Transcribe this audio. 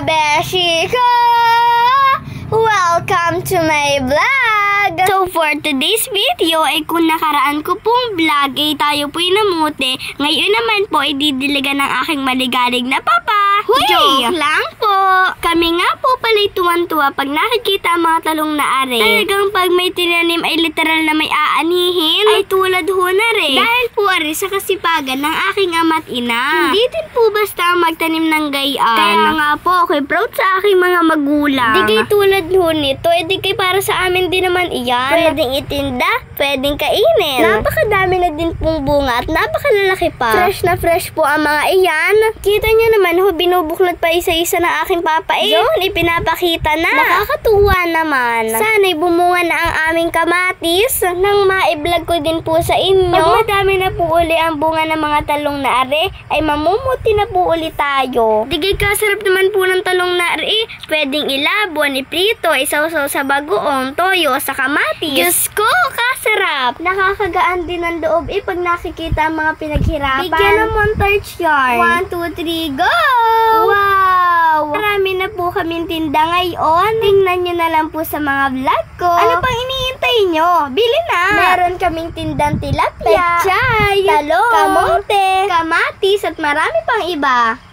beshi ko! Welcome to my vlog! So for today's video ay kung nakaraan ko pong vlog ay tayo po'y namuti. Ngayon naman po ay didiligan ng aking maligalig na papa. Huy! Joke lang po. Kami nga po pala'y tuwan-tuwa pag nakikita ang mga talong na are. Talagang pag may tinanim ay literal na may aanihin ay tulad ho na rin. Dahil po are sa kasipagan ng aking ama't ina. Hindi din po basta magtanim ng gayaan. Kaya nga po ako'y proud sa aking mga magulang. Di kay tulad ho nito, di kay para sa amin din naman iyan. Pwedeng itinda, pwedeng kainin. Napakadami na din pong bunga at napakalalaki pa. Fresh na fresh po ang mga iyan. Kita niyo naman ho, binubuklat pa isa-isa ng aking papa eh. Yun, ipinapakita na. Nakakatuwa naman. Sana'y bumunga na ang aming kamatis nang ma-vlog ko din po sa inyo. Pag madami na po uli ang bunga ng mga talong na are, ay mamumuti na po uli tayo. Digay kasarap naman po ng talong na are. Pwedeng ilabon, iprito, isawsaw sa bagoong, toyo, sa kamatis. Diyos ko, kasarap. Nakakagaan din ang loob pag nakikita ang mga pinaghirapan. Bigyan ng montage yarn. 1, 2, 3, go! Wow! Marami na po kaming tinda ngayon. Tingnan nyo na lang po sa mga vlog ko. Ano pang iniintay nyo? Bili na! Meron kaming tindang tilapia, pechay, talong, kamote, kamatis at marami pang iba.